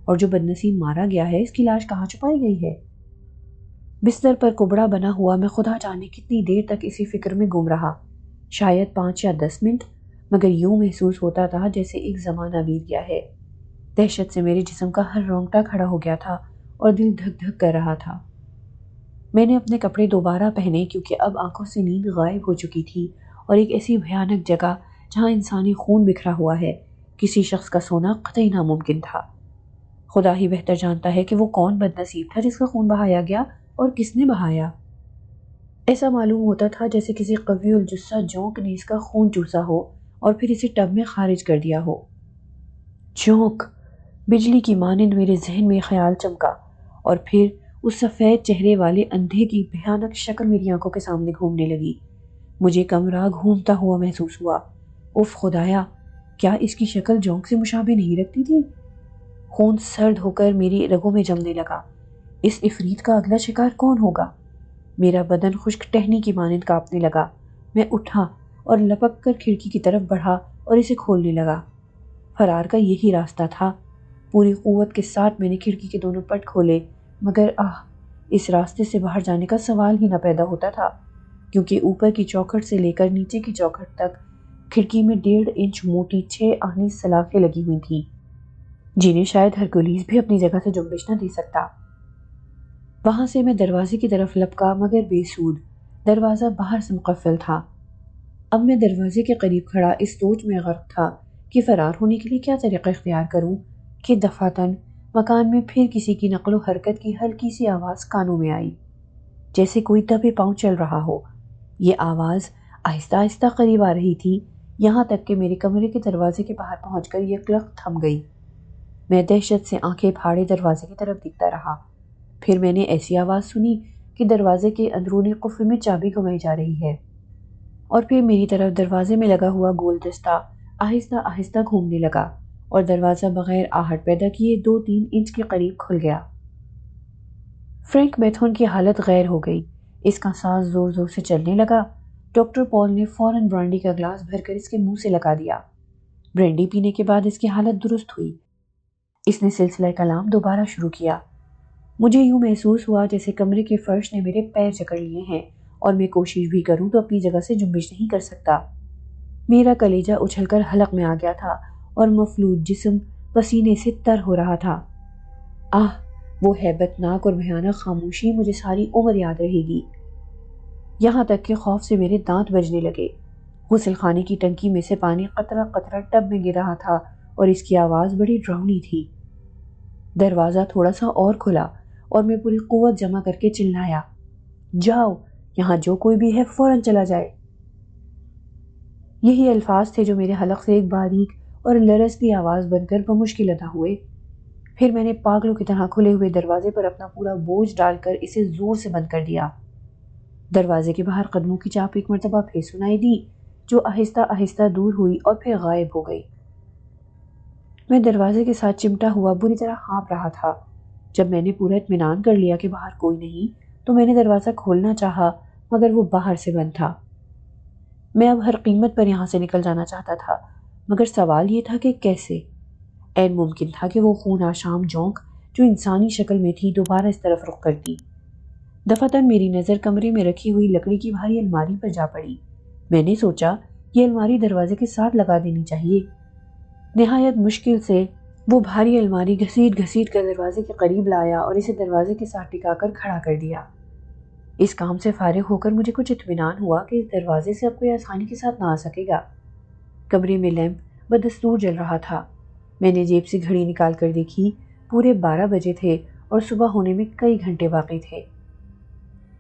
اور جو بدنصیب مارا گیا ہے اس کی لاش کہاں چھپائی گئی ہے۔ بستر پر کبڑا بنا ہوا میں خدا جانے کتنی دیر تک اسی فکر میں گم رہا، شاید 5 یا 10 منٹ، مگر یوں محسوس ہوتا تھا جیسے ایک زمانہ بیت گیا ہے۔ دہشت سے میرے جسم کا ہر رونگٹا کھڑا ہو گیا تھا اور دل دھک دھک کر رہا تھا۔ میں نے اپنے کپڑے دوبارہ پہنے کیونکہ اب آنکھوں سے نیند غائب ہو چکی تھی، اور ایک ایسی بھیانک جگہ جہاں انسانی خون بکھرا ہوا ہے، کسی شخص کا سونا قطعی ناممکن تھا۔ خدا ہی بہتر جانتا ہے کہ وہ کون بدنصیب تھا جس کا خون بہایا گیا اور کس نے بہایا۔ ایسا معلوم ہوتا تھا جیسے کسی قوی الجثہ جونک نے اس کا خون چوسا ہو اور پھر اسے ٹب میں خارج کر دیا ہو۔ جونک! بجلی کی مانند میرے ذہن میں خیال چمکا، اور پھر اس سفید چہرے والے اندھے کی بھیانک شکل میری آنکھوں کے سامنے گھومنے لگی۔ مجھے کمرہ گھومتا ہوا محسوس ہوا۔ اف خدایا، کیا اس کی شکل جونک سے مشابہ نہیں رکھتی تھی؟ خون سرد ہو کر میری رگوں میں جمنے لگا۔ اس عفریت کا اگلا شکار کون ہوگا؟ میرا بدن خشک ٹہنی کی مانند کانپنے لگا۔ میں اٹھا اور لپک کر کھڑکی کی طرف بڑھا اور اسے کھولنے لگا۔ فرار کا یہی راستہ تھا۔ پوری قوت کے ساتھ میں نے کھڑکی کے دونوں پٹ کھولے، مگر اس راستے سے باہر جانے کا سوال ہی نہ پیدا ہوتا تھا، کیونکہ اوپر کی چوکھٹ سے لے کر نیچے کی چوکھٹ تک کھڑکی میں 1.5 انچ موٹی 6 آہنی سلاخیں لگی ہوئی تھیں، جنہیں شاید ہرکولیس بھی اپنی جگہ سے جنبش نہ دے سکتا۔ وہاں سے میں دروازے کی طرف لپکا، مگر بے سود، دروازہ باہر سے مقفل تھا۔ اب میں دروازے کے قریب کھڑا اس سوچ میں غرق تھا کہ فرار ہونے کے لیے کیا طریقہ اختیار کروں کہ دفعتاً مکان میں پھر کسی کی نقل و حرکت کی ہلکی سی آواز کانوں میں آئی، جیسے کوئی دبے پاؤں چل رہا ہو۔ یہ آواز آہستہ آہستہ قریب آ رہی تھی، یہاں تک کہ میرے کمرے کے دروازے کے باہر پہنچ کر یکلخت تھم گئی۔ میں دہشت سے آنکھیں پھاڑے دروازے کی طرف دیکھتا رہا۔ پھر میں نے ایسی آواز سنی کہ دروازے کے اندرونی قفل میں چابی گھمائی جا رہی ہے، اور پھر میری طرف دروازے میں لگا ہوا گول دستہ آہستہ آہستہ گھومنے لگا اور دروازہ بغیر آہٹ پیدا کیے 2-3 انچ کے قریب کھل گیا۔ فرینک میتھون کی حالت غیر ہو گئی۔ اس کا سانس زور زور سے چلنے لگا۔ ڈاکٹر پال نے فوراً برانڈی کا گلاس بھر کر اس کے منہ سے لگا دیا۔ برانڈی پینے کے بعد اس کی حالت درست ہوئی۔ اس نے سلسلہ کلام دوبارہ شروع کیا۔ مجھے یوں محسوس ہوا جیسے کمرے کے فرش نے میرے پیر جکڑ لیے ہیں، اور میں کوشش بھی کروں تو اپنی جگہ سے جنبش نہیں کر سکتا۔ میرا کلیجہ اچھل کر حلق میں آ گیا تھا اور مفلوج جسم پسینے سے تر ہو رہا تھا۔ وہ ہیبت ناک اور بھیانک خاموشی مجھے ساری عمر یاد رہے گی، یہاں تک کہ خوف سے میرے دانت بجنے لگے۔ غسل خانے کی ٹنکی میں سے پانی قطرہ قطرہ ٹب میں گر رہا تھا اور اس کی آواز بڑی ڈراؤنی تھی۔ دروازہ تھوڑا سا اور کھلا اور میں پوری قوت جمع کر کے چلایا، جاؤ، یہاں جو کوئی بھی ہے فوراً چلا جائے۔ یہی الفاظ تھے جو میرے حلق سے ایک باریک اور لرزتی آواز بن کر بمشکل ادا ہوئے۔ پھر میں نے پاگلوں کی طرح کھلے ہوئے دروازے پر اپنا پورا بوجھ ڈال کر اسے زور سے بند کر دیا۔ دروازے کے باہر قدموں کی چاپ ایک مرتبہ پھر سنائی دی، جو آہستہ آہستہ دور ہوئی اور پھر غائب ہو گئی۔ میں دروازے کے ساتھ چمٹا ہوا بری طرح ہانپ رہا تھا۔ جب میں نے پورا اطمینان کر لیا کہ باہر کوئی نہیں تو میں نے دروازہ کھولنا چاہا، مگر وہ باہر سے بند تھا۔ میں اب ہر قیمت پر یہاں سے نکل جانا چاہتا تھا، مگر سوال یہ تھا کہ کیسے؟ عین ممکن تھا کہ وہ خون آشام جونک جو انسانی شکل میں تھی دوبارہ اس طرف رخ کرتی۔ دفعتاً میری نظر کمرے میں رکھی ہوئی لکڑی کی بھاری الماری پر جا پڑی۔ میں نے سوچا یہ الماری دروازے کے ساتھ لگا دینی چاہیے۔ نہایت مشکل سے وہ بھاری الماری گھسیٹ گھسیٹ کر دروازے کے قریب لایا اور اسے دروازے کے ساتھ ٹکا کر کھڑا کر دیا۔ اس کام سے فارغ ہو کر مجھے کچھ اطمینان ہوا کہ اس دروازے سے اب کوئی آسانی کے ساتھ نہ آ سکے گا۔ کمرے میں لیمپ بدستور جل رہا تھا۔ میں نے جیب سے گھڑی نکال کر دیکھی، پورے 12 بجے تھے اور صبح ہونے میں کئی گھنٹے باقی تھے۔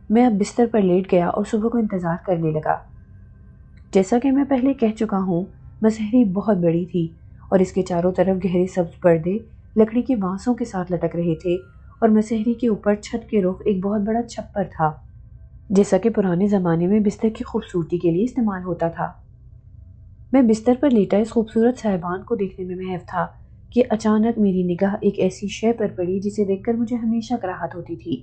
میں اب بستر پر لیٹ گیا اور صبح کو انتظار کرنے لگا۔ جیسا کہ میں پہلے کہہ چکا ہوں، مسحری بہت بڑی تھی اور اس کے چاروں طرف گہرے سبز پردے لکڑی کے بانسوں کے ساتھ لٹک رہے تھے اور مسحری کے اوپر چھت کے رخ ایک بہت بڑا چھپر تھا، جیسا کہ پرانے زمانے میں بستر کی خوبصورتی کے لیے استعمال ہوتا تھا۔ میں بستر پر لیٹا اس خوبصورت صاحبان کو دیکھنے میں محو تھا کہ اچانک میری نگاہ ایک ایسی شے پر پڑی جسے دیکھ کر مجھے ہمیشہ کراہت ہوتی تھی۔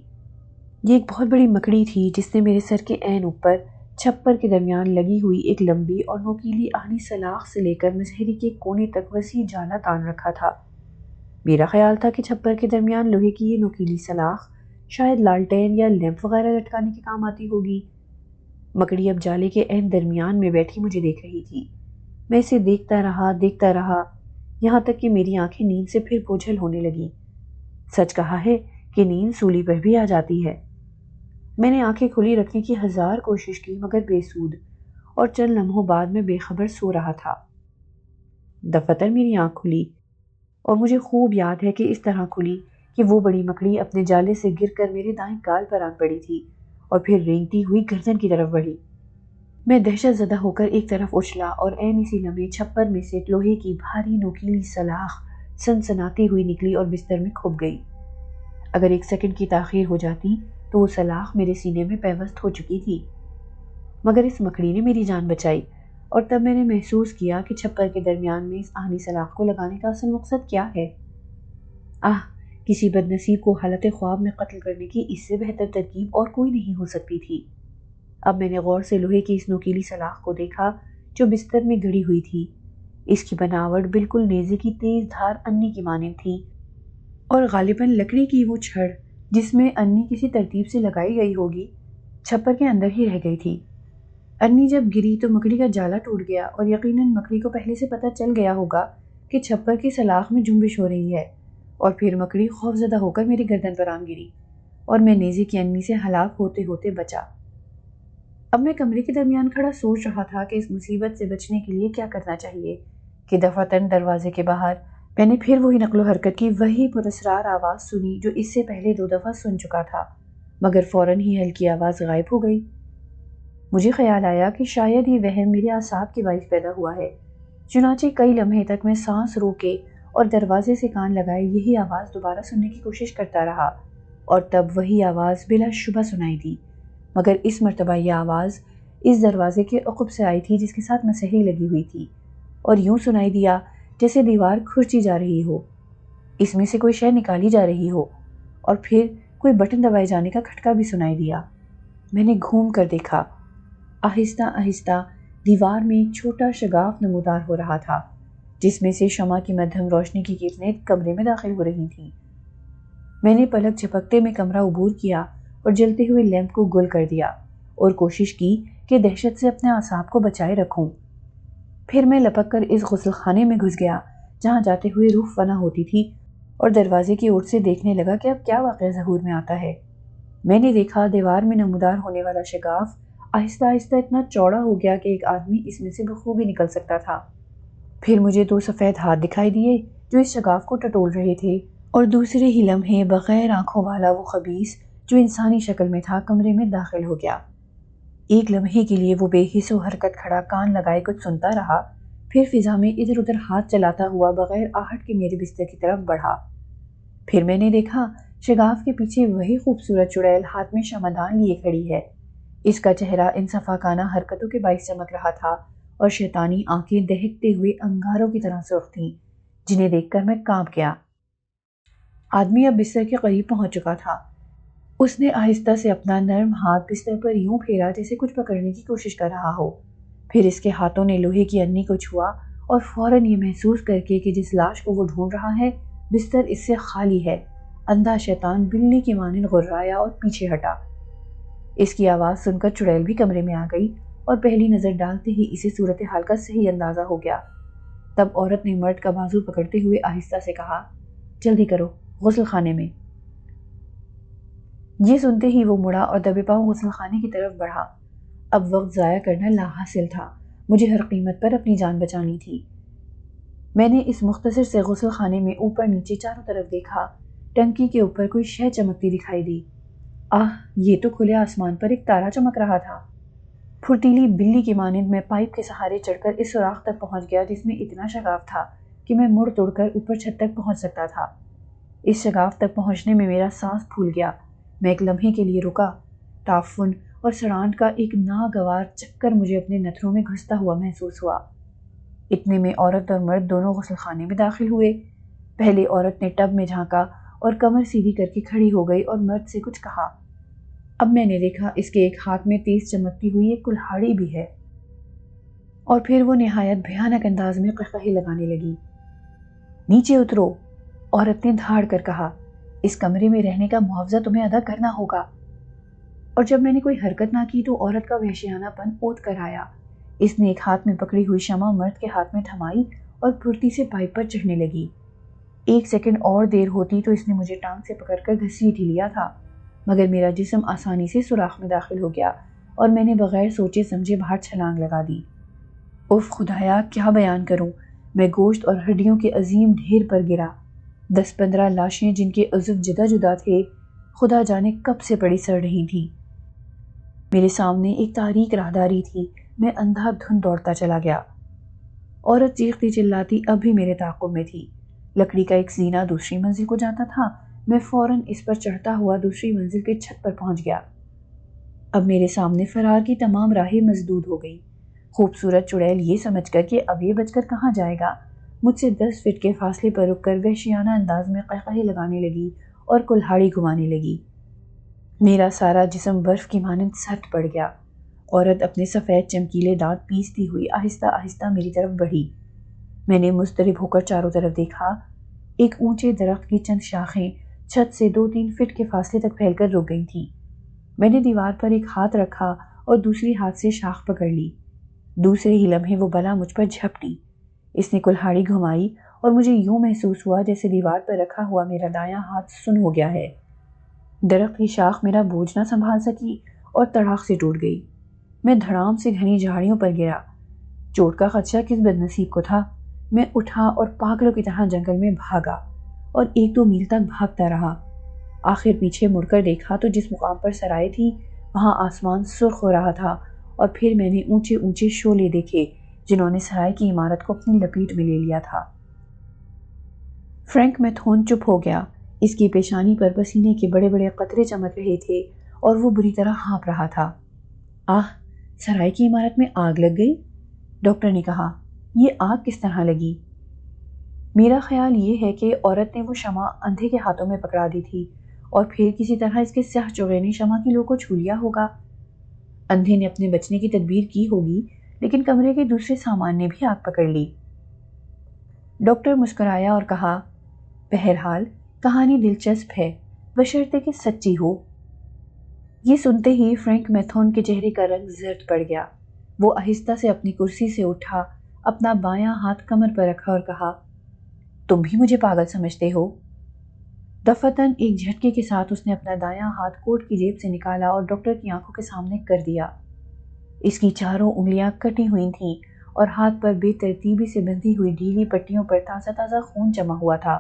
یہ ایک بہت بڑی مکڑی تھی جس نے میرے سر کے عین اوپر چھپر کے درمیان لگی ہوئی ایک لمبی اور نوکیلی آہنی سلاخ سے لے کر مسحری کے کونے تک وسیع جالا تان رکھا تھا۔ میرا خیال تھا کہ چھپر کے درمیان لوہے کی یہ نوکیلی سلاخ شاید لالٹین یا لیمپ وغیرہ لٹکانے کے کام آتی ہوگی۔ مکڑی اب جالے کے عین درمیان میں بیٹھی مجھے دیکھ رہی تھی۔ میں اسے دیکھتا رہا یہاں تک کہ میری آنکھیں نیند سے پھر بوجھل ہونے لگیں۔ سچ کہا ہے کہ نیند سولی پر بھی آ جاتی ہے۔ میں نے آنکھیں کھلی رکھنے کی 1000 کوشش کی مگر بے سود، اور چند لمحوں بعد میں بے خبر سو رہا تھا۔ دفعتاً میری آنکھ کھلی اور مجھے خوب یاد ہے کہ اس طرح کھلی کہ وہ بڑی مکڑی اپنے جالے سے گر کر میرے دائیں گال پر آن پڑی تھی اور پھر رینگتی ہوئی گردن کی طرف بڑھی۔ میں دہشت زدہ ہو کر ایک طرف اچھلا اور عین اسی لمحے چھپر میں سے لوہے کی بھاری نوکیلی سلاخ سنسناتی ہوئی نکلی اور بستر میں کھپ گئی۔ اگر 1 سیکنڈ کی تاخیر ہو جاتی تو وہ سلاخ میرے سینے میں پیوست ہو چکی تھی، مگر اس مکڑی نے میری جان بچائی، اور تب میں نے محسوس کیا کہ چھپر کے درمیان میں اس آہنی سلاخ کو لگانے کا اصل مقصد کیا ہے۔ کسی بد نصیب کو حالت خواب میں قتل کرنے کی اس سے بہتر ترکیب اور کوئی نہیں ہو سکتی تھی۔ اب میں نے غور سے لوہے کی اس نوکیلی سلاخ کو دیکھا جو بستر میں گڑی ہوئی تھی۔ اس کی بناوٹ بالکل نیزے کی تیز دھار انی کی مانند تھی، اور غالباً لکڑی کی وہ چھڑ جس میں انی کسی ترتیب سے لگائی گئی ہوگی چھپر کے اندر ہی رہ گئی تھی۔ انی جب گری تو مکڑی کا جالا ٹوٹ گیا اور یقیناً مکڑی کو پہلے سے پتہ چل گیا ہوگا کہ چھپر کی سلاخ میں جنبش ہو رہی ہے، اور پھر مکڑی خوفزدہ ہو کر میری گردن پر آن گری اور میں نیزے کی انی سے ہلاک ہوتے ہوتے بچا۔ اب میں کمرے کے درمیان کھڑا سوچ رہا تھا کہ اس مصیبت سے بچنے کے لیے کیا کرنا چاہیے کہ دفعتاً دروازے کے باہر میں نے پھر وہی نقل و حرکت کی وہی پراسرار آواز سنی جو اس سے پہلے 2 دفعہ سن چکا تھا، مگر فوراً ہی ہلکی آواز غائب ہو گئی۔ مجھے خیال آیا کہ شاید یہ وہم میرے اعصاب کے باعث پیدا ہوا ہے، چنانچہ کئی لمحے تک میں سانس روکے اور دروازے سے کان لگائے یہی آواز دوبارہ سننے کی کوشش کرتا رہا، اور تب وہی آواز بلا شبہ سنائی دی، مگر اس مرتبہ یہ آواز اس دروازے کے عقب سے آئی تھی جس کے ساتھ مسحری لگی ہوئی تھی، اور یوں سنائی دیا جیسے دیوار کھرچی جا رہی ہو، اس میں سے کوئی شے نکالی جا رہی ہو، اور پھر کوئی بٹن دبائے جانے کا کھٹکا بھی سنائی دیا۔ میں نے گھوم کر دیکھا۔ آہستہ آہستہ دیوار میں ایک چھوٹا شگاف نمودار ہو رہا تھا جس میں سے شمع کی مدھم روشنی کی کرنیں کمرے میں داخل ہو رہی تھیں۔ میں نے پلک جھپکتے میں کمرہ عبور کیا اور جلتے ہوئے لیمپ کو گل کر دیا اور کوشش کی کہ دہشت سے اپنے اعصاب کو بچائے رکھوں۔ پھر میں لپک کر اس غسل خانے میں گھس گیا جہاں جاتے ہوئے روح فنا ہوتی تھی اور دروازے کی اوٹ سے دیکھنے لگا کہ اب کیا واقعہ ظہور میں آتا ہے۔ میں نے دیکھا دیوار میں نمودار ہونے والا شگاف آہستہ آہستہ اتنا چوڑا ہو گیا کہ ایک آدمی اس میں سے بخوبی نکل سکتا تھا۔ پھر مجھے 2 سفید ہاتھ دکھائی دیے جو اس شگاف کو ٹٹول رہے تھے، اور دوسرے ہی لمحے بغیر آنکھوں والا وہ خبیث جو انسانی شکل میں تھا کمرے میں داخل ہو گیا۔ ایک لمحے کے لیے وہ بے حس و حرکت کھڑا کان لگائے کچھ سنتا رہا، پھر فضا میں ادھر ادھر ہاتھ چلاتا ہوا بغیر آہٹ کے میرے بستر کی طرف بڑھا۔ پھر میں نے دیکھا شگاف کے پیچھے وہی خوبصورت چڑیل ہاتھ میں شمعدان لیے کھڑی ہے۔ اس کا چہرہ انصفاکانہ حرکتوں کے باعث چمک رہا تھا اور شیطانی آنکھیں دہکتے ہوئے انگاروں کی طرح سرخ تھیں جنہیں دیکھ کر میں کانپ گیا۔ آدمی اب بستر کے قریب پہنچ چکا تھا۔ اس نے آہستہ سے اپنا نرم ہاتھ بستر پر یوں پھیرا جیسے کچھ پکڑنے کی کوشش کر رہا ہو۔ پھر اس کے ہاتھوں نے لوہے کی انی کو چھوا اور فوراً یہ محسوس کر کے کہ جس لاش کو وہ ڈھونڈ رہا ہے بستر اس سے خالی ہے، اندھا شیطان بلی کی مانند غرایا اور پیچھے ہٹا۔ اس کی آواز سن کر چڑیل بھی کمرے میں آ گئی اور پہلی نظر ڈالتے ہی اسے صورتحال کا صحیح اندازہ ہو گیا۔ تب عورت نے مرد کا بازو پکڑتے ہوئے آہستہ سے کہا، جلدی کرو، غسل خانے میں۔ یہ سنتے ہی وہ مڑا اور دبے پاؤں غسل خانے کی طرف بڑھا۔ اب وقت ضائع کرنا لاحاصل تھا، مجھے ہر قیمت پر اپنی جان بچانی تھی۔ میں نے اس مختصر سے غسل خانے میں اوپر نیچے چاروں طرف دیکھا۔ ٹنکی کے اوپر کوئی شے چمکتی دکھائی دی۔ یہ تو کھلے آسمان پر ایک تارا چمک رہا تھا۔ پھرتیلی بلی کی مانند میں پائپ کے سہارے چڑھ کر اس سوراخ تک پہنچ گیا جس میں اتنا شگاف تھا کہ میں مڑ توڑ کر اوپر چھت تک پہنچ سکتا تھا۔ اس شگاف تک پہنچنے میں میرا سانس پھول گیا۔ میں ایک لمحے کے لیے رکا۔ تعفن اور سڑانٹ کا ایک ناگوار چکر مجھے اپنے نتھروں میں گھستا ہوا محسوس ہوا۔ اتنے میں عورت اور مرد دونوں غسل خانے میں داخل ہوئے۔ پہلے عورت نے ٹب میں جھانکا اور کمر سیدھی کر کے کھڑی ہو گئی اور مرد سے کچھ کہا۔ اب میں نے دیکھا اس کے ایک ہاتھ میں تیز چمکتی ہوئی ایک کلہاڑی بھی ہے، اور پھر وہ نہایت بھیانک انداز میں قہقہے لگانے لگی۔ نیچے اترو، عورت نے دھاڑ کر کہا، اس کمرے میں رہنے کا معاوضہ تمہیں ادا کرنا ہوگا۔ اور جب میں نے کوئی حرکت نہ کی تو عورت کا وحشیانہ پن اوت کر آیا۔ اس نے ایک ہاتھ میں پکڑی ہوئی شمع مرد کے ہاتھ میں تھمائی اور پھرتی سے پائپ پر چڑھنے لگی۔ ایک سیکنڈ اور دیر ہوتی تو اس نے مجھے ٹانگ سے پکڑ کر گھسیٹ ہی لیا تھا، مگر میرا جسم آسانی سے سوراخ میں داخل ہو گیا اور میں نے بغیر سوچے سمجھے باہر چھلانگ لگا دی۔ اف خدایا، کیا بیان کروں، میں گوشت اور ہڈیوں کے عظیم ڈھیر پر گرا۔ 10-15 لاشیں جن کے عضو جدا جدا تھے، خدا جانے کب سے پڑی سڑ رہی تھیں۔ میرے سامنے ایک تاریک راہداری تھی، میں اندھا دھند دوڑتا چلا گیا۔ عورت چیختی چلاتی اب بھی میرے تعاقب میں تھی۔ لکڑی کا ایک زینہ دوسری منزل کو جاتا تھا، میں فوراً اس پر چڑھتا ہوا دوسری منزل کے چھت پر پہنچ گیا۔ اب میرے سامنے فرار کی تمام راہیں مسدود ہو گئی۔ خوبصورت چڑیل یہ سمجھ کر کہ اب یہ بچ کر کہاں جائے گا، مجھ سے 10 فٹ کے فاصلے پر رک کر وحشیانہ انداز میں قہقہے لگانے لگی اور کلہاڑی گھمانے لگی۔ میرا سارا جسم برف کی مانند سرد پڑ گیا۔ عورت اپنے سفید چمکیلے دانت پیستی ہوئی آہستہ آہستہ میری طرف بڑھی۔ میں نے مضطرب ہو کر چاروں طرف دیکھا۔ ایک اونچے درخت کی چند شاخیں چھت سے 2-3 فٹ کے فاصلے تک پھیل کر رک گئی تھیں۔ میں نے دیوار پر ایک ہاتھ رکھا اور دوسری ہاتھ سے شاخ پکڑ لی۔ دوسرے ہی لمحے وہ بلا مجھ پر جھپٹی۔ اس نے کلہاڑی گھمائی اور مجھے یوں محسوس ہوا جیسے دیوار پر رکھا ہوا میرا دایاں ہاتھ سن ہو گیا ہے۔ درخت کی شاخ میرا بوجھ نہ سنبھال سکی اور تڑاک سے ٹوٹ گئی۔ میں دھڑام سے گھنی جھاڑیوں پر گرا۔ چوٹ کا خدشہ کس بد نصیب کو تھا۔ میں اٹھا اور پاگلوں کی طرح جنگل میں بھاگا اور 1-2 میل تک بھاگتا رہا۔ آخر پیچھے مڑ کر دیکھا تو جس مقام پر سرائے تھی وہاں آسمان سرخ ہو رہا تھا، اور پھر میں نے اونچے اونچے شعلے دیکھے جنہوں نے سرائے کی عمارت کو اپنی لپیٹ میں لے لیا تھا۔ فرینک میتھون چپ ہو گیا۔ اس کی پیشانی پر پسینے کے بڑے بڑے قطرے چمک رہے تھے اور وہ بری طرح ہانپ رہا تھا۔ سرائے کی عمارت میں آگ لگ گئی؟ ڈاکٹر نے کہا۔ یہ آگ کس طرح لگی؟ میرا خیال یہ ہے کہ عورت نے وہ شمع اندھے کے ہاتھوں میں پکڑا دی تھی اور پھر کسی طرح اس کے سیاہ چوغے نے شمع کی لو کو چھو لیا ہوگا۔ اندھے نے اپنے بچنے کی تدبیر کی ہوگی، لیکن کمرے کے دوسرے سامان نے بھی آگ پکڑ لی۔ ڈاکٹر مسکرایا اور کہا، بہرحال کہانی دلچسپ ہے، بشرطے کہ سچی ہو۔ یہ سنتے ہی فرینک میتھون کے چہرے کا رنگ زرد پڑ گیا۔ وہ آہستہ سے اپنی کرسی سے اٹھا، اپنا بایاں ہاتھ کمر پر رکھا اور کہا، تم بھی مجھے پاگل سمجھتے ہو؟ دفعتاً ایک جھٹکے کے ساتھ اس نے اپنا دایاں ہاتھ کوٹ کی جیب سے نکالا اور ڈاکٹر کی آنکھوں کے سامنے کر دیا۔ اس کی چاروں انگلیاں کٹی ہوئی تھیں اور ہاتھ پر بے ترتیبی سے بندھی ہوئی ڈھیلی پٹیوں پر تازہ تازہ خون جمع ہوا تھا۔